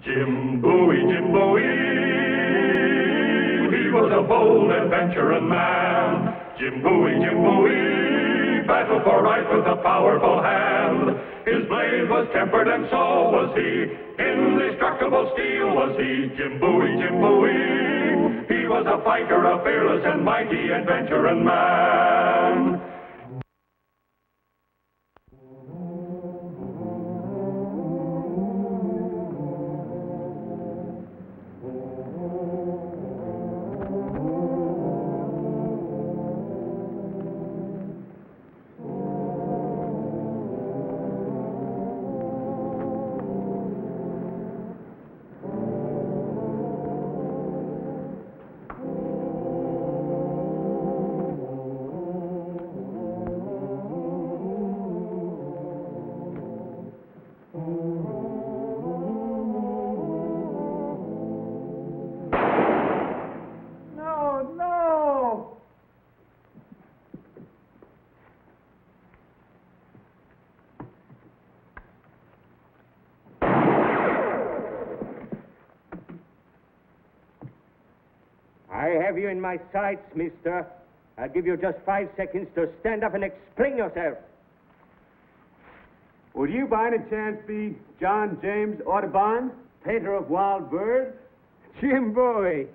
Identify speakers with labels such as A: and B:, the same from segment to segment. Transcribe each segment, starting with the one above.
A: Jim Bowie, Jim Bowie, he was a bold adventuring man. Jim Bowie, battled for right with a powerful hand. His blade was tempered and so was he. Indestructible steel was he. Jim Bowie, he was a fighter, a fearless and mighty adventuring man.
B: I have you in my sights, mister. I'll give you just 5 seconds to stand up and explain yourself.
C: Would you by any chance be John James Audubon, painter of wild birds?
B: Jim Bowie.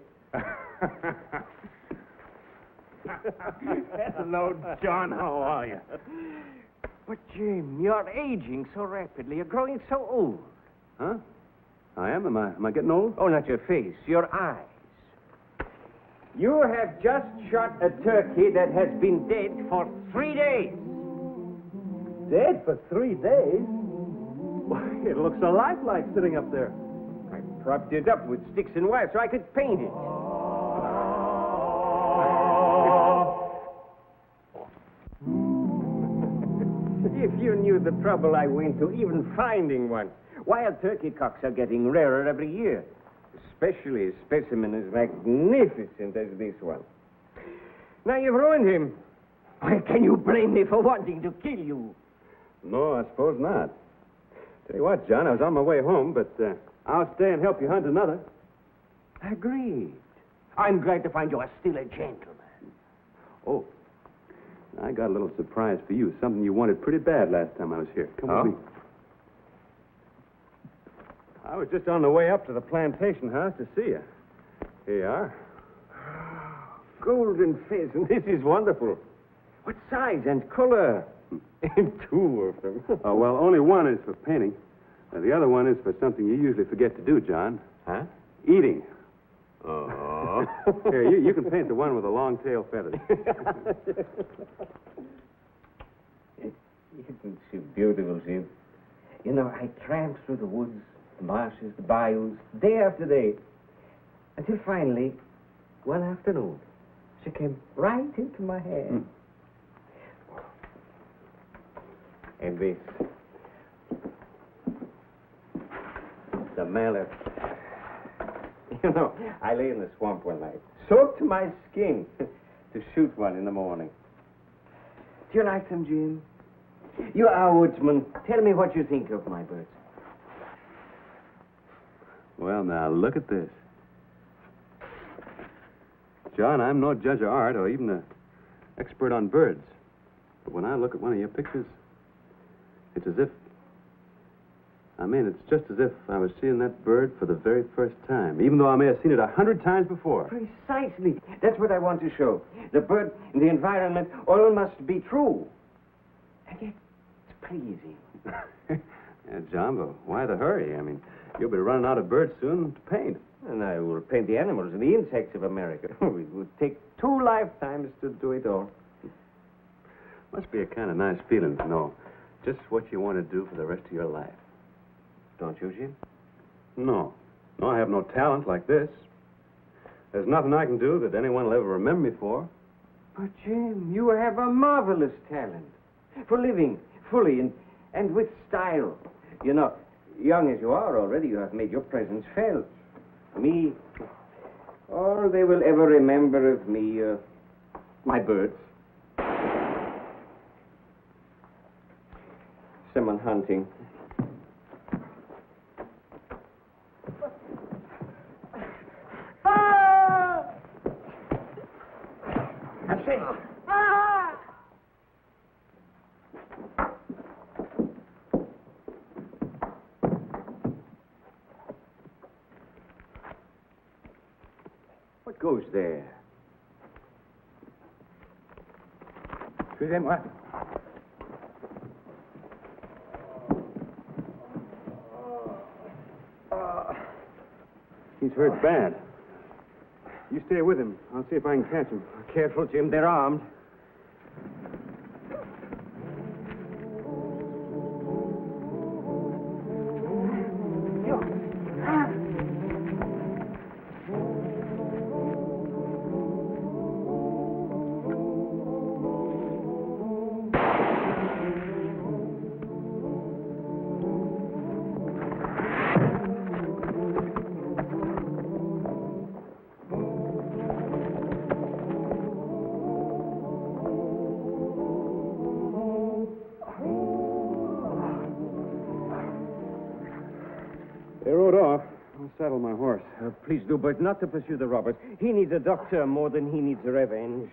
C: Hello, John. How are you?
B: But, Jim, you're aging so rapidly. You're growing so old.
C: Huh? I am? Am I getting old?
B: Oh, not your face, your eyes. You have just shot a turkey that has been dead for 3 days.
C: Dead for 3 days? Why, it looks so lifelike sitting up there.
B: I propped it up with sticks and wire so I could paint it. If you knew the trouble I went to even finding one. Wild turkey cocks are getting rarer every year. Especially a specimen as magnificent as this one. Now you've ruined him. Why, can you blame me for wanting to kill you?
C: No, I suppose not. Tell you what, John, I was on my way home, but I'll stay and help you hunt another.
B: Agreed. I'm glad to find you are still a gentleman.
C: Oh, I got a little surprise for you. Something you wanted pretty bad last time I was here. Come with me. I was just on the way up to the plantation house to see you. Here you are.
B: Golden pheasant. This is wonderful. What size and color? 2 of them.
C: Oh, well, only one is for painting. The other one is for something you usually forget to do, John.
B: Huh?
C: Eating.
B: Oh.
C: Here, you can paint the one with the long tail feathers.
B: Isn't she beautiful, Jim? You know, I tramped through the woods, the marshes, the bayous, day after day, until finally, one afternoon, she came right into my head. And this, the mallard. You know, I lay in the swamp one night, soaked to my skin, to shoot one in the morning. Do you like them, Jim? You are a woodsman. Tell me what you think of my birds.
C: Well, now, look at this. John, I'm no judge of art or even an expert on birds. But when I look at one of your pictures, it's as if... it's just as if I was seeing that bird for the very first time, even though I may have seen it 100 times before.
B: Precisely. That's what I want to show. The bird, the environment, all must be true. And yet, it's pleasing.
C: Yeah, John, but why the hurry? You'll be running out of birds soon to paint.
B: And I will paint the animals and the insects of America. It would take 2 lifetimes to do it all.
C: Must be a kind of nice feeling to know just what you want to do for the rest of your life.
B: Don't you, Jim?
C: No. No, I have no talent like this. There's nothing I can do that anyone will ever remember me for.
B: But, Jim, you have a marvelous talent for living fully and with style. You know, young as you are already, you have made your presence felt. Me, all they will ever remember of me, my birds. Someone hunting. What goes there?
D: Excusez-moi.
C: He's hurt bad. You stay with him. I'll see if I can catch him.
B: Careful, Jim. They're armed.
C: They rode off. I'll saddle my horse.
B: Please do, but not to pursue the robbers. He needs a doctor more than he needs revenge.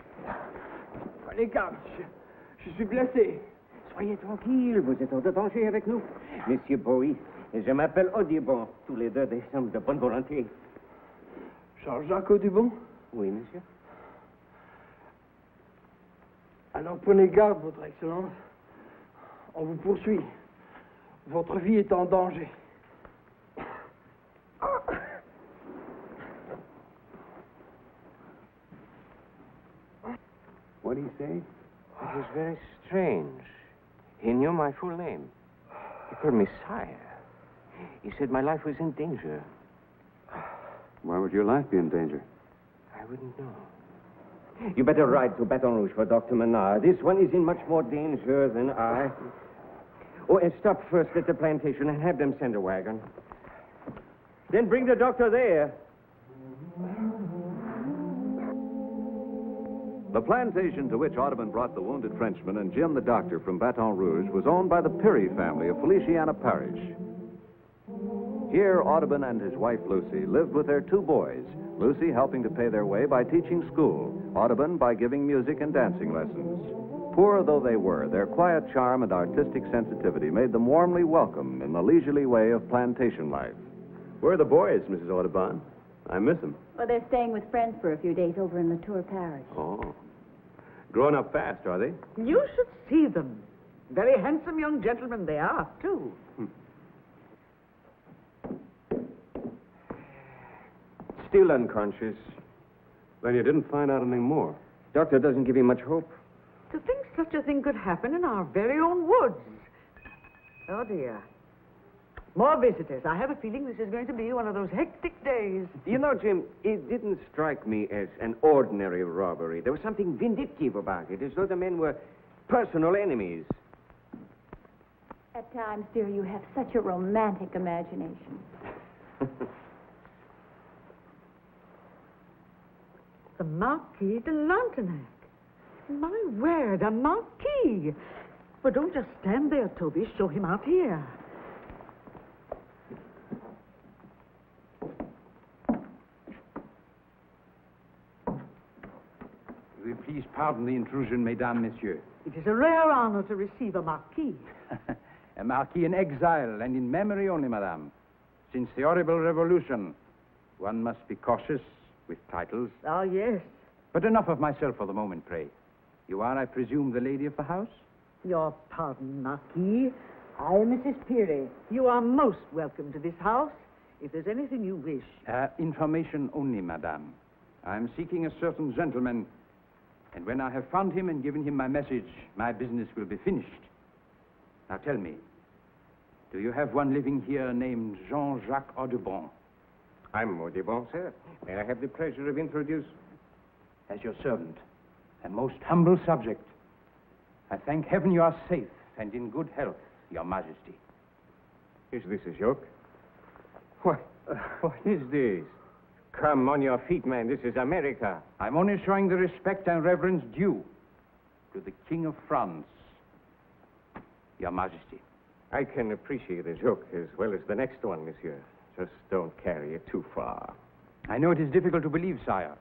D: Prenez garde, je suis blessé.
B: Soyez tranquille, vous êtes hors de danger avec nous. Monsieur Bowie, et je m'appelle Audubon. Tous les deux des hommes de bonne volonté.
D: Jean-Jacques Audubon?
B: Oui, monsieur.
D: Alors prenez garde, Votre Excellence. On vous poursuit. Votre vie est en danger.
C: What did he say?
B: It was very strange. He knew my full name. He called me sire. He said my life was in danger.
C: Why would your life be in danger?
B: I wouldn't know. You better ride to Baton Rouge for Dr. Menard. This one is in much more danger than I. Oh, and stop first at the plantation and have them send a wagon. Then bring the doctor there.
E: The plantation to which Audubon brought the wounded Frenchman and Jim the doctor from Baton Rouge was owned by the Peary family of Feliciana Parish. Here, Audubon and his wife Lucy lived with their two boys, Lucy helping to pay their way by teaching school, Audubon by giving music and dancing lessons. Poor though they were, their quiet charm and artistic sensitivity made them warmly welcome in the leisurely way of plantation life.
C: Where are the boys, Mrs. Audubon? I miss them.
F: Well, they're staying with friends for a few days over in Latour Parish.
C: Oh. Growing up fast, are they?
G: You should see them. Very handsome young gentlemen they are, too.
B: Still unconscious.
C: Then you didn't find out anything more.
B: Doctor doesn't give him much hope.
G: To think such a thing could happen in our very own woods. Oh, dear. More visitors. I have a feeling this is going to be one of those hectic days.
B: You know, Jim, it didn't strike me as an ordinary robbery. There was something vindictive about it, as though the men were personal enemies.
F: At times, dear, you have such a romantic imagination.
G: The Marquis de Lantenac. My word, a marquis. But don't just stand there, Toby. Show him out here.
H: Will you please pardon the intrusion, mesdames, messieurs?
G: It is a rare honor to receive a marquis.
H: A marquis in exile and in memory only, madame. Since the horrible revolution, one must be cautious with titles.
G: Oh, yes.
H: But enough of myself for the moment, pray. You are, I presume, the lady of the house?
G: Your pardon, Marquis. I am Mrs. Peary. You are most welcome to this house, if there's anything you wish.
H: Information only, madame. I am seeking a certain gentleman, and when I have found him and given him my message, my business will be finished. Now tell me, do you have one living here named Jean-Jacques Audubon?
B: I'm Audubon, sir. May I have the pleasure of introducing?
H: As your servant, a most humble subject. I thank heaven you are safe and in good health, your majesty.
B: Is this a joke? What is this? Come on your feet, man. This is America.
H: I'm only showing the respect and reverence due to the King of France, your majesty.
B: I can appreciate a joke as well as the next one, monsieur. Just don't carry it too far.
H: I know it is difficult to believe, sire.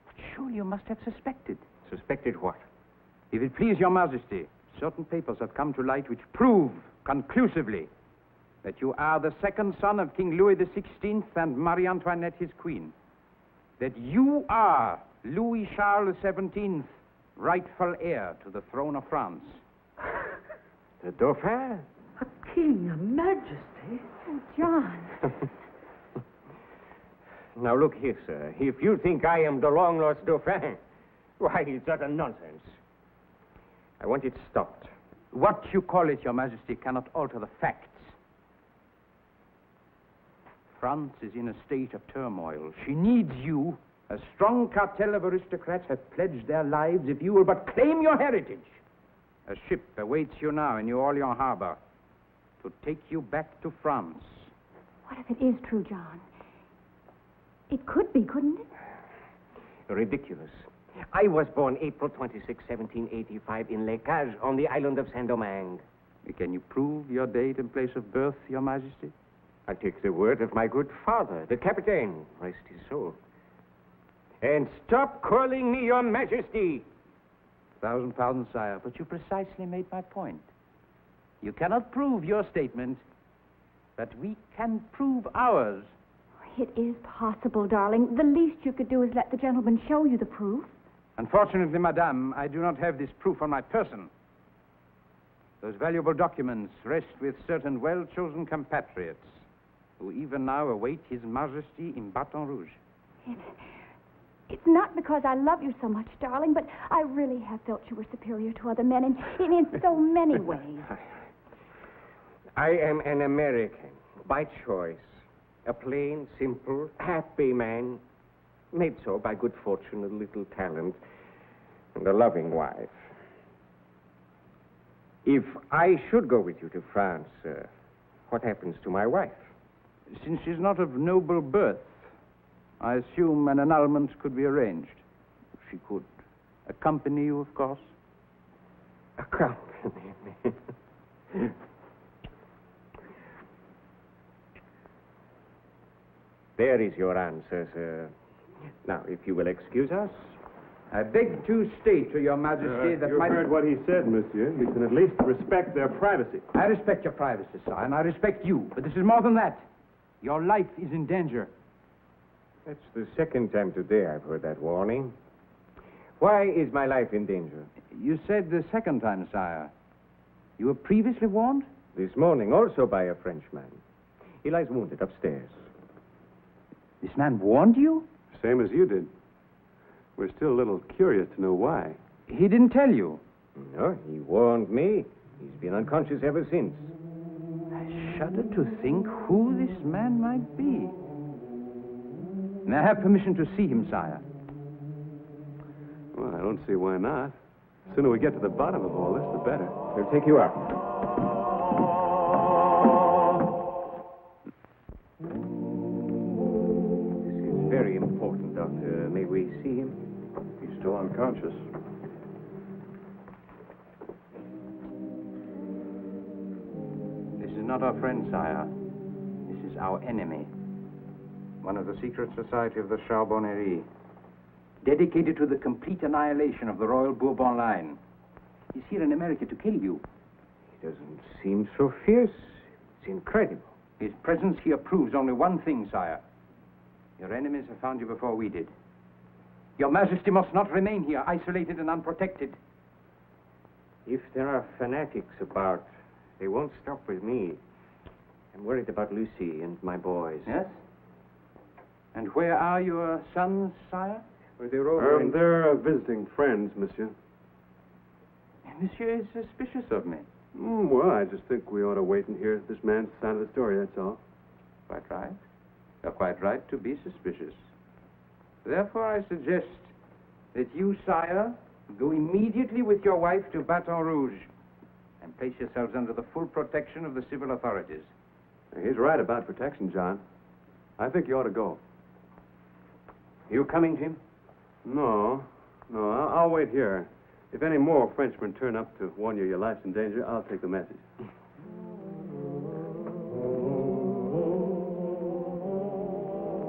H: But surely you must have suspected.
B: Suspected what?
H: If it please your majesty, certain papers have come to light which prove conclusively that you are the second son of King Louis XVI and Marie Antoinette, his queen. that you are Louis Charles XVII, rightful heir to the throne of France.
B: The Dauphin?
G: A king, a majesty.
F: Oh, John.
B: Now, look here, sir. If you think I am the long-lost Dauphin, why, it's utter nonsense. I want it stopped.
H: What you call it, Your Majesty, cannot alter the facts. France is in a state of turmoil. She needs you. A strong cartel of aristocrats have pledged their lives if you will but claim your heritage. A ship awaits you now in New Orleans harbor to take you back to France.
F: What if it is true, John? It could be, couldn't it?
B: Ridiculous. I was born April 26, 1785, in Les Cages on the island of Saint-Domingue.
H: Can you prove your date and place of birth, Your Majesty?
B: I take the word of my good father, the Captain, rest his soul. And stop calling me Your Majesty.
H: 1,000 pardons, sire, but you precisely made my point. You cannot prove your statement, but we can prove ours.
F: It is possible, darling. The least you could do is let the gentleman show you the proof.
H: Unfortunately, madame, I do not have this proof on my person. Those valuable documents rest with certain well-chosen compatriots who even now await His Majesty in Baton Rouge.
F: It's not because I love you so much, darling, but I really have felt you were superior to other men in so many ways.
B: I am an American by choice. A plain, simple, happy man, made so by good fortune, a little talent, and a loving wife. If I should go with you to France, what happens to my wife?
H: Since she's not of noble birth, I assume an annulment could be arranged. She could accompany you, of course.
B: Accompany me? There is your answer, sir. Now, if you will excuse us.
H: I beg to state to Your Majesty that
C: You've heard what he said, monsieur. You can at least respect their privacy.
H: I respect your privacy, sire, and I respect you. But this is more than that. Your life is in danger.
B: That's the second time today I've heard that warning. Why is my life in danger?
H: You said the second time, sire. You were previously warned?
B: This morning, also by a Frenchman. He lies wounded upstairs.
H: This man warned you?
C: Same as you did. We're still a little curious to know why.
H: He didn't tell you?
B: No, he warned me. He's been unconscious ever since.
H: I shudder to think who this man might be. May I have permission to see him, sire?
C: Well, I don't see why not. The sooner we get to the bottom of all this, the better.
B: He'll take you up. This is very important, Doctor. May we see him?
C: He's still unconscious.
H: This is not our friend, sire. This is our enemy. One of the secret society of the Charbonnerie, dedicated to the complete annihilation of the Royal Bourbon line. He's here in America to kill you.
B: He doesn't seem so fierce. It's incredible.
H: His presence here proves only one thing, sire. Your enemies have found you before we did. Your Majesty must not remain here, isolated and unprotected.
B: If there are fanatics about, they won't stop with me. I'm worried about Lucy and my boys.
H: Yes? And where are your sons, sire?
B: Well, they're over in...
C: They're visiting friends, monsieur.
H: Monsieur is suspicious of me.
C: Well, I just think we ought to wait and hear this man's side of the story, that's all.
H: Quite right. You're quite right to be suspicious. Therefore, I suggest that you, sire, go immediately with your wife to Baton Rouge and place yourselves under the full protection of the civil authorities.
C: He's right about protection, John. I think you ought to go.
B: You coming, Jim?
C: No, I'll wait here. If any more Frenchmen turn up to warn you your life's in danger, I'll take the message.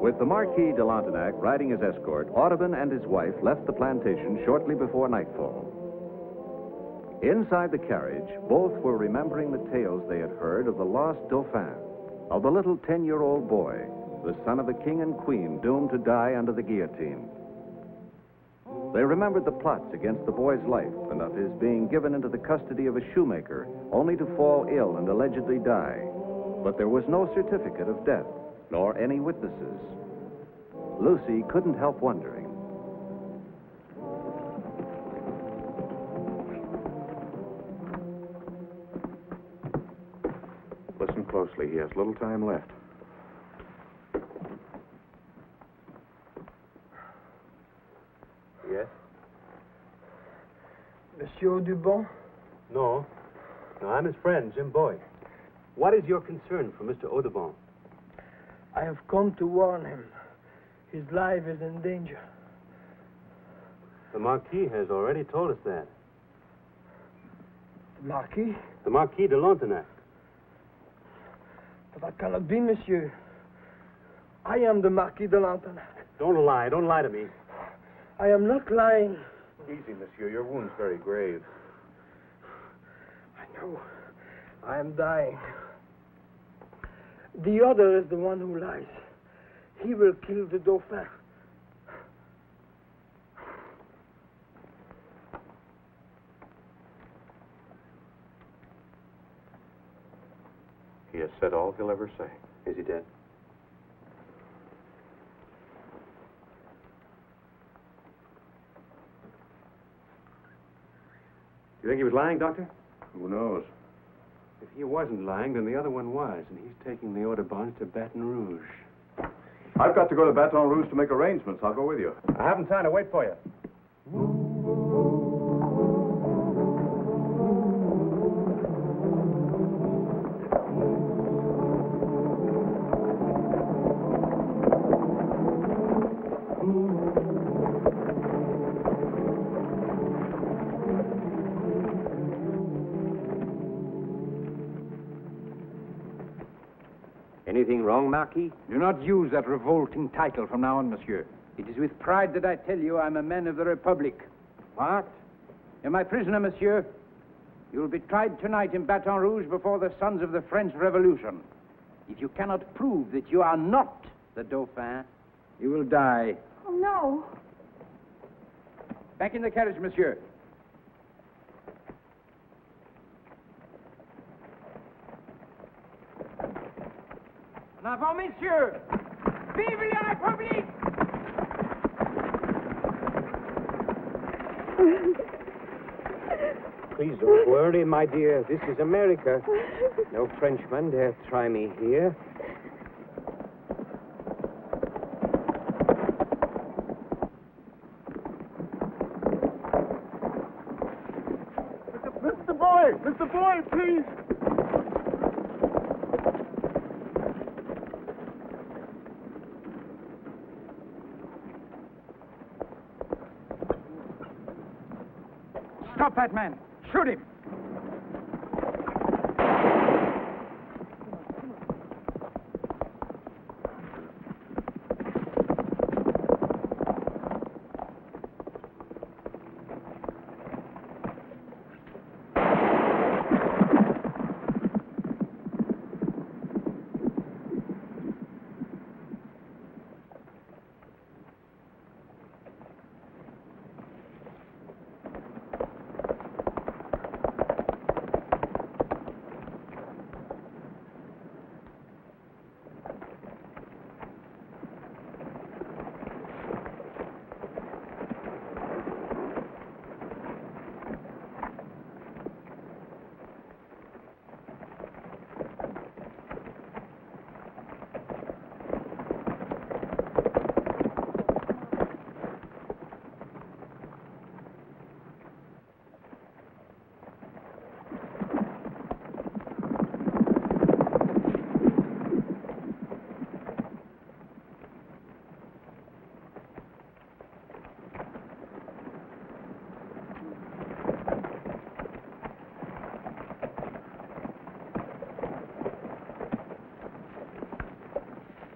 E: With the Marquis de Lantenac riding as escort, Audubon and his wife left the plantation shortly before nightfall. Inside the carriage, both were remembering the tales they had heard of the lost Dauphin, of the little 10-year-old boy the son of the king and queen doomed to die under the guillotine. They remembered the plots against the boy's life and of his being given into the custody of a shoemaker, only to fall ill and allegedly die. But there was no certificate of death, nor any witnesses. Lucy couldn't help wondering.
I: Listen closely. He has little time left.
C: Yes?
D: Monsieur Audubon?
C: No. No, I'm his friend, Jim Bowie. What is your concern for Mr. Audubon?
D: I have come to warn him. His life is in danger.
C: The Marquis has already told us that.
D: The Marquis?
C: The Marquis de Lontenac.
D: But that cannot be, monsieur. I am the Marquis de Lontenac.
C: Don't lie. Don't lie to me.
D: I am not lying.
I: Easy, monsieur. Your wound's very grave.
D: I know. I am dying. The other is the one who lies. He will kill the Dauphin.
I: He has said all he'll ever say.
C: Is he dead? Do you think he was lying, Doctor?
I: Who knows?
C: If he wasn't lying, then the other one was, and he's taking the Audubons to Baton Rouge.
I: I've got to go to Baton Rouge to make arrangements. I'll go with you.
C: I haven't time to wait for you.
B: Anything wrong, Marquis?
H: Do not use that revolting title from now on, monsieur. It is with pride that I tell you I'm a man of the Republic.
B: What?
H: You're my prisoner, monsieur. You will be tried tonight in Baton Rouge before the sons of the French Revolution. If you cannot prove that you are not the Dauphin, you will die.
F: Oh, no.
H: Back in the carriage, monsieur. En avant, messieurs! Vive la République!
B: Please don't worry, my dear. This is America. No Frenchman dare try me here.
I: Mr. Bowie, please!
H: Stop that man! Shoot him!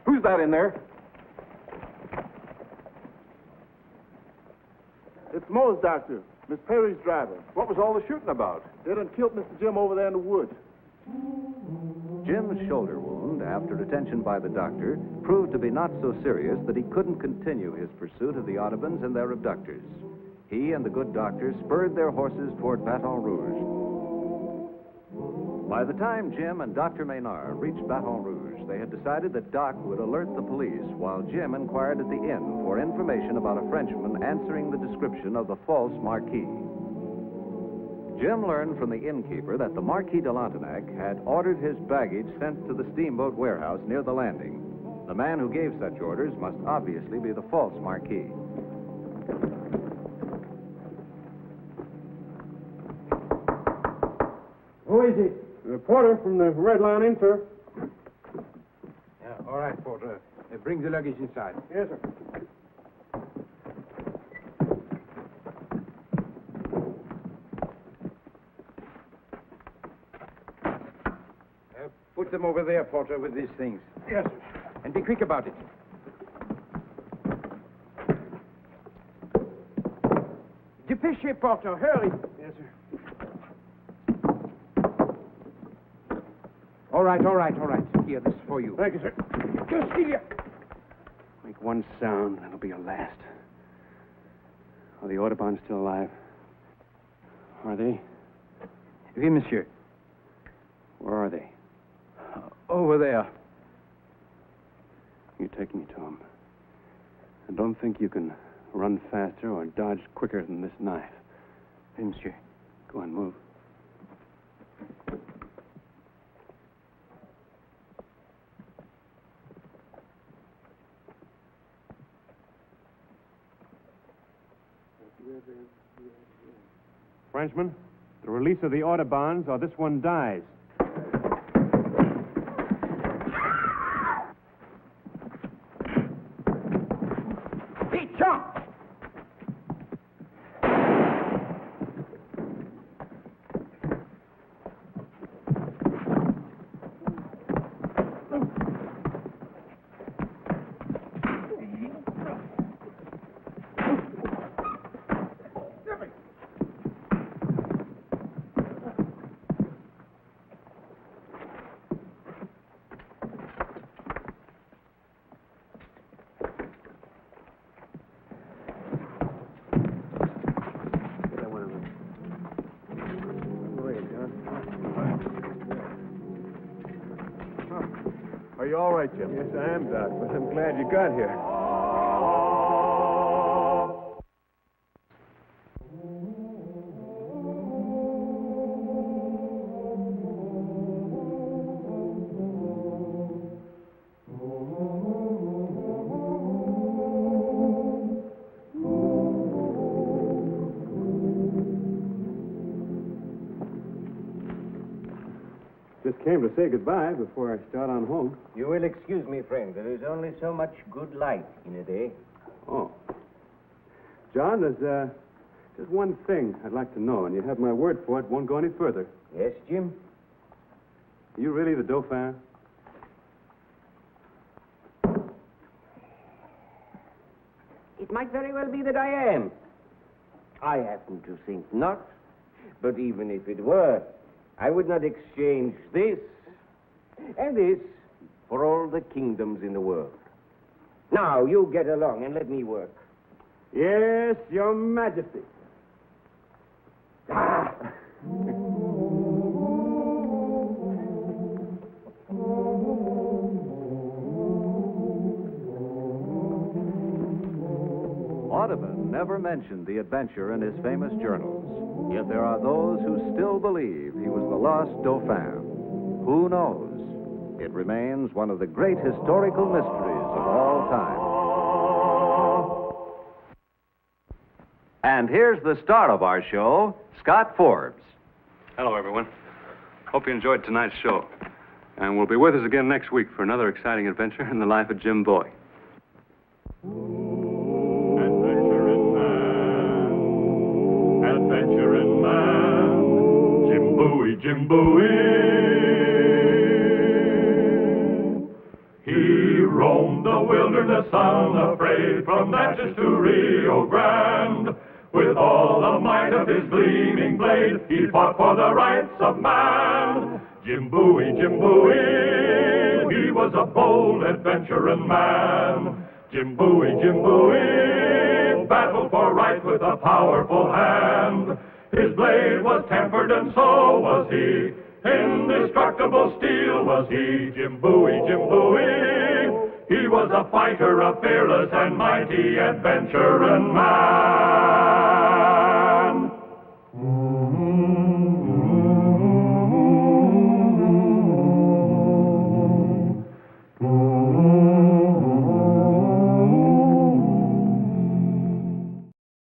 I: Who's that in there?
J: It's Mo's doctor, Miss Perry's driver.
I: What was all the shooting about?
J: They done killed Mr. Jim over there in the woods.
E: Jim's shoulder wound, after attention by the doctor, proved to be not so serious that he couldn't continue his pursuit of the Audubons and their abductors. He and the good doctor spurred their horses toward Baton Rouge. By the time Jim and Dr. Maynard reached Baton Rouge, they had decided that Doc would alert the police while Jim inquired at the inn for information about a Frenchman answering the description of the false Marquis. Jim learned from the innkeeper that the Marquis de Lantenac had ordered his baggage sent to the steamboat warehouse near the landing. The man who gave such orders must obviously be the false Marquis.
J: Who is it? The porter from the Red Lion Inn, sir.
H: Yeah, all right, porter. Bring the luggage inside.
J: Yes, sir.
H: Put them over there, porter, with these things.
J: Yes, sir.
H: And be quick about it. Dépêchez, porter. Hurry.
J: Yes, sir.
H: All right. Here, this is for you.
J: Thank you, sir.
H: Castilla!
C: Make one sound, that'll be your last. Are the Audubons still alive? Are they?
H: Oui, monsieur.
C: Where are they?
H: Over there.
C: You take me to them. And don't think you can run faster or dodge quicker than this knife.
H: Oui, monsieur.
C: Go on, move.
J: Frenchman, the release of the Audubons or this one dies.
I: Are you all right, Jim?
J: Yes, I am, Doc, but I'm glad you got here. Just came to say goodbye before I start on home.
B: You will excuse me, friend. There is only so much good light in a day.
J: Oh. John, there's just one thing I'd like to know, and you have my word for it, won't go any further.
B: Yes, Jim?
J: Are you really the Dauphin?
B: It might very well be that I am. I happen to think not. But even if it were, I would not exchange this and this for all the kingdoms in the world. Now, you get along and let me work.
J: Yes, Your Majesty.
B: Ah!
E: Audubon never mentioned the adventure in his famous journals. Yet there are those who still believe he was the lost Dauphin. Who knows? It remains one of the great historical mysteries of all time. And here's the star of our show, Scott Forbes.
C: Hello, everyone. Hope you enjoyed tonight's show. And we'll be with us again next week for another exciting adventure in the life of Jim Bowie.
A: Adventuring man, Jim Bowie. He roamed the wilderness unafraid, from Natchez to Rio Grande. With all the might of his gleaming blade, he fought for the rights of man. Jim Bowie, Jim Bowie. was a bold adventuring man. Jim Bowie, battled for right with a powerful hand. His blade was tempered and so was he. Indestructible steel was he. Jim Bowie. He was a fighter, a fearless and mighty adventuring man.